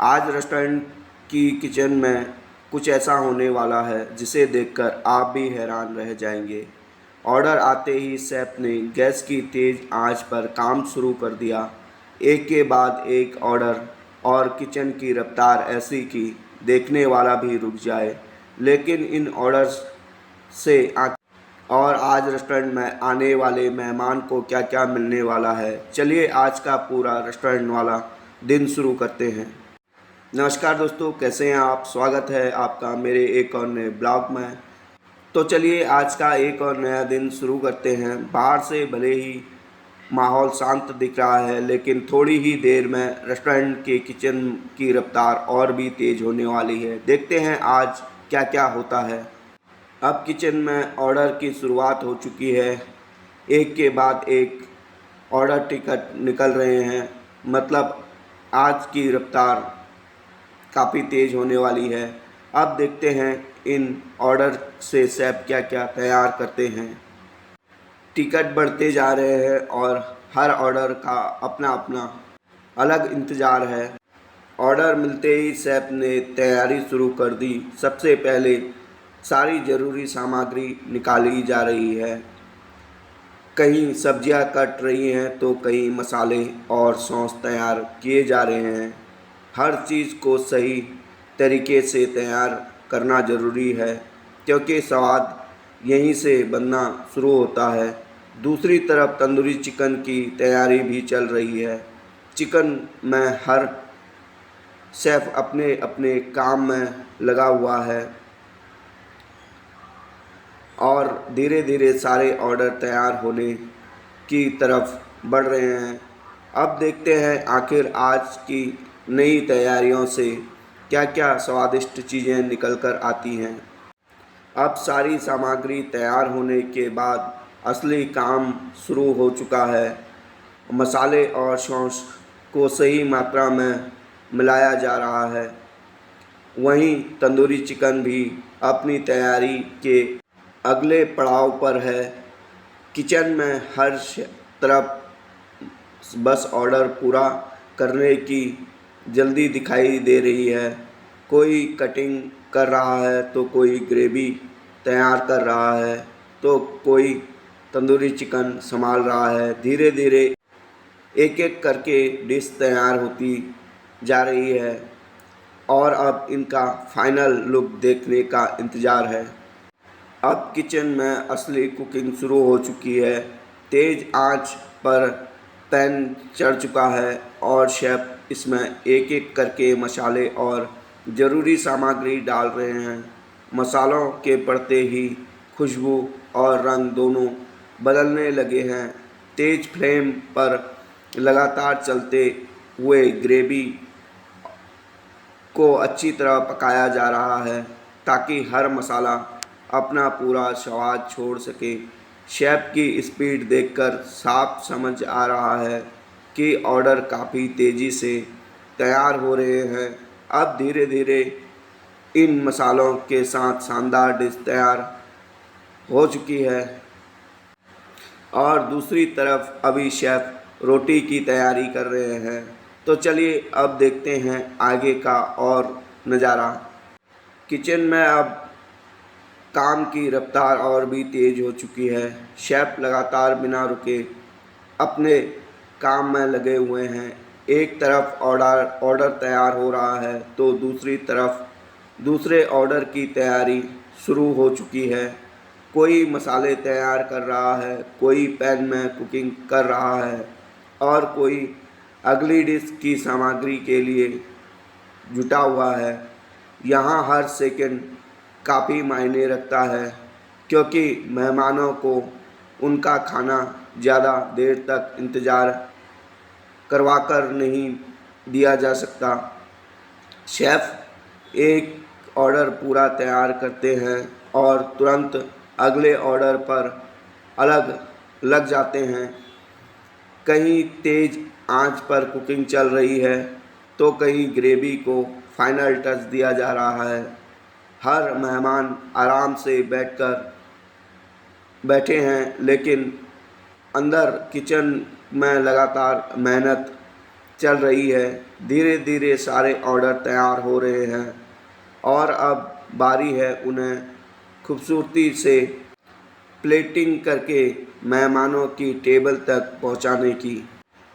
आज रेस्टोरेंट की किचन में कुछ ऐसा होने वाला है जिसे देखकर आप भी हैरान रह जाएंगे। ऑर्डर आते ही शेफ ने गैस की तेज़ आंच पर काम शुरू कर दिया। एक के बाद एक ऑर्डर और किचन की रफ्तार ऐसी कि देखने वाला भी रुक जाए। लेकिन इन ऑर्डर्स से और आज रेस्टोरेंट में आने वाले मेहमान को क्या क्या मिलने वाला है, चलिए आज का पूरा रेस्टोरेंट वाला दिन शुरू करते हैं। नमस्कार दोस्तों, कैसे हैं आप? स्वागत है आपका मेरे एक और नए ब्लॉग में। तो चलिए आज का एक और नया दिन शुरू करते हैं। बाहर से भले ही माहौल शांत दिख रहा है, लेकिन थोड़ी ही देर में रेस्टोरेंट के किचन की रफ्तार और भी तेज़ होने वाली है। देखते हैं आज क्या क्या होता है। अब किचन में ऑर्डर की शुरुआत हो चुकी है। एक के बाद एक ऑर्डर टिकट निकल रहे हैं। मतलब आज की रफ्तार काफ़ी तेज़ होने वाली है। अब देखते हैं इन ऑर्डर से शेफ क्या क्या तैयार करते हैं। टिकट बढ़ते जा रहे हैं और हर ऑर्डर का अपना अपना अलग इंतज़ार है। ऑर्डर मिलते ही शेफ ने तैयारी शुरू कर दी। सबसे पहले सारी ज़रूरी सामग्री निकाली जा रही है। कहीं सब्जियां कट रही हैं तो कहीं मसाले और सॉस तैयार किए जा रहे हैं। हर चीज़ को सही तरीके से तैयार करना ज़रूरी है, क्योंकि स्वाद यहीं से बनना शुरू होता है। दूसरी तरफ तंदूरी चिकन की तैयारी भी चल रही है। चिकन में हर शेफ़ अपने अपने काम में लगा हुआ है और धीरे धीरे सारे ऑर्डर तैयार होने की तरफ बढ़ रहे हैं। अब देखते हैं आखिर आज की नई तैयारियों से क्या क्या स्वादिष्ट चीज़ें निकल कर आती हैं। अब सारी सामग्री तैयार होने के बाद असली काम शुरू हो चुका है। मसाले और सॉस को सही मात्रा में मिलाया जा रहा है। वहीं तंदूरी चिकन भी अपनी तैयारी के अगले पड़ाव पर है। किचन में हर तरफ बस ऑर्डर पूरा करने की जल्दी दिखाई दे रही है। कोई कटिंग कर रहा है तो कोई ग्रेवी तैयार कर रहा है तो कोई तंदूरी चिकन संभाल रहा है। धीरे धीरे एक एक करके डिश तैयार होती जा रही है और अब इनका फाइनल लुक देखने का इंतज़ार है। अब किचन में असली कुकिंग शुरू हो चुकी है। तेज़ आंच पर पैन चढ़ चुका है और शेफ इसमें एक एक करके मसाले और ज़रूरी सामग्री डाल रहे हैं। मसालों के पड़ते ही खुशबू और रंग दोनों बदलने लगे हैं। तेज़ फ्लेम पर लगातार चलते हुए ग्रेवी को अच्छी तरह पकाया जा रहा है ताकि हर मसाला अपना पूरा स्वाद छोड़ सके। शेफ की स्पीड देखकर साफ समझ आ रहा है कि ऑर्डर काफ़ी तेज़ी से तैयार हो रहे हैं। अब धीरे धीरे इन मसालों के साथ शानदार डिश तैयार हो चुकी है और दूसरी तरफ अभी शेफ रोटी की तैयारी कर रहे हैं। तो चलिए अब देखते हैं आगे का और नज़ारा। किचन में अब काम की रफ्तार और भी तेज़ हो चुकी है। शेफ लगातार बिना रुके अपने काम में लगे हुए हैं। एक तरफ ऑर्डर तैयार हो रहा है तो दूसरी तरफ दूसरे ऑर्डर की तैयारी शुरू हो चुकी है। कोई मसाले तैयार कर रहा है, कोई पैन में कुकिंग कर रहा है और कोई अगली डिश की सामग्री के लिए जुटा हुआ है। यहाँ हर सेकंड काफ़ी मायने रखता है, क्योंकि मेहमानों को उनका खाना ज़्यादा देर तक इंतज़ार करवाकर नहीं दिया जा सकता। शेफ़ एक ऑर्डर पूरा तैयार करते हैं और तुरंत अगले ऑर्डर पर अलग लग जाते हैं। कहीं तेज़ आंच पर कुकिंग चल रही है तो कहीं ग्रेवी को फाइनल टच दिया जा रहा है। हर मेहमान आराम से बैठे हैं, लेकिन अंदर किचन में लगातार मेहनत चल रही है। धीरे धीरे सारे ऑर्डर तैयार हो रहे हैं और अब बारी है उन्हें खूबसूरती से प्लेटिंग करके मेहमानों की टेबल तक पहुंचाने की।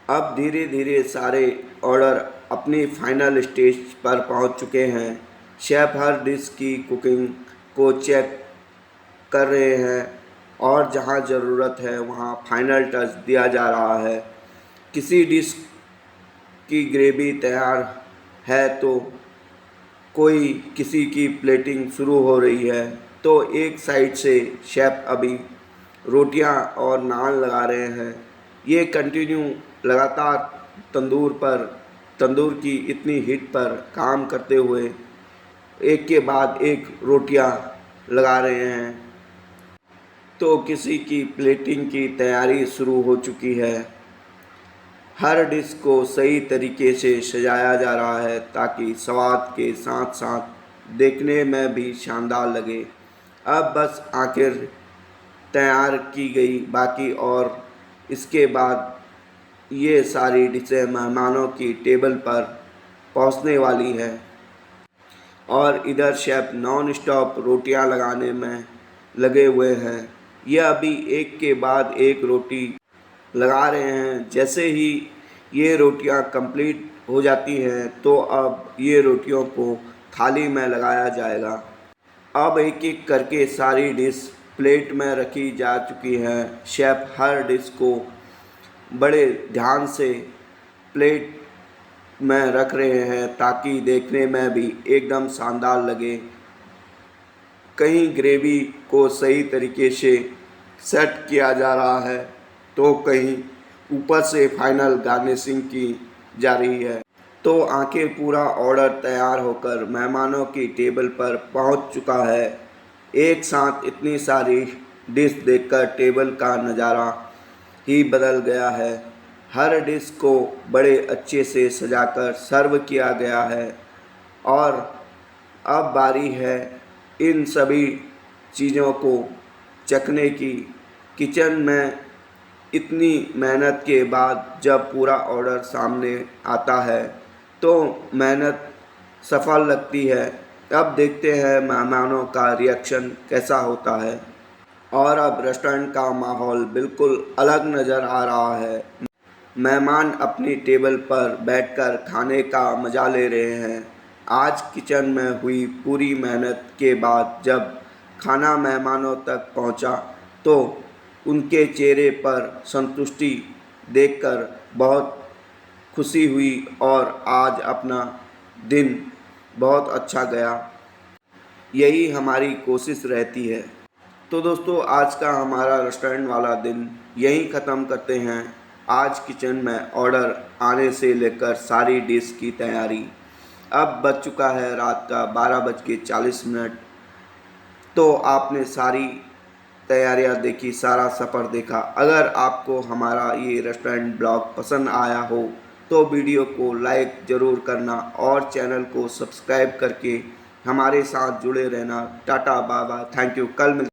अब धीरे धीरे सारे ऑर्डर अपनी फाइनल स्टेज पर पहुंच चुके हैं। शेफ़ हर डिश की कुकिंग को चेक कर रहे हैं और जहां ज़रूरत है वहां फाइनल टच दिया जा रहा है। किसी डिश की ग्रेवी तैयार है तो कोई किसी की प्लेटिंग शुरू हो रही है, तो एक साइड से शेफ़ अभी रोटियां और नान लगा रहे हैं। ये कंटिन्यू लगातार तंदूर की इतनी हीट पर काम करते हुए एक के बाद एक रोटियां लगा रहे हैं, तो किसी की प्लेटिंग की तैयारी शुरू हो चुकी है। हर डिश को सही तरीके से सजाया जा रहा है ताकि स्वाद के साथ साथ देखने में भी शानदार लगे। अब बस आखिर तैयार की गई बाकी और इसके बाद ये सारी डिशें मेहमानों की टेबल पर पहुंचने वाली है और इधर शेफ़ नॉन स्टॉप रोटियां लगाने में लगे हुए हैं। यह अभी एक के बाद एक रोटी लगा रहे हैं। जैसे ही ये रोटियां कंप्लीट हो जाती हैं तो अब ये रोटियों को थाली में लगाया जाएगा। अब एक एक करके सारी डिश प्लेट में रखी जा चुकी हैं। शेफ़ हर डिश को बड़े ध्यान से प्लेट में रख रहे हैं ताकि देखने में भी एकदम शानदार लगे। कहीं ग्रेवी को सही तरीके से सेट किया जा रहा है तो कहीं ऊपर से फाइनल गार्निशिंग की जा रही है। तो आखिर पूरा ऑर्डर तैयार होकर मेहमानों की टेबल पर पहुंच चुका है। एक साथ इतनी सारी डिश देखकर टेबल का नज़ारा ही बदल गया है। हर डिश को बड़े अच्छे से सजाकर सर्व किया गया है और अब बारी है इन सभी चीज़ों को चखने की। किचन में इतनी मेहनत के बाद जब पूरा ऑर्डर सामने आता है तो मेहनत सफल लगती है। अब देखते हैं मेहमानों का रिएक्शन कैसा होता है। और अब रेस्टोरेंट का माहौल बिल्कुल अलग नज़र आ रहा है। मेहमान अपनी टेबल पर बैठकर खाने का मज़ा ले रहे हैं। आज किचन में हुई पूरी मेहनत के बाद जब खाना मेहमानों तक पहुंचा तो उनके चेहरे पर संतुष्टि देखकर बहुत खुशी हुई और आज अपना दिन बहुत अच्छा गया। यही हमारी कोशिश रहती है। तो दोस्तों, आज का हमारा रेस्टोरेंट वाला दिन यहीं ख़त्म करते हैं। आज किचन में ऑर्डर आने से लेकर सारी डिश की तैयारी। अब बज चुका है रात का 12:40। तो आपने सारी तैयारियां देखी, सारा सफ़र देखा। अगर आपको हमारा ये रेस्टोरेंट ब्लॉग पसंद आया हो तो वीडियो को लाइक ज़रूर करना और चैनल को सब्सक्राइब करके हमारे साथ जुड़े रहना। Ta-ta bye bye, thank you. कल मिलते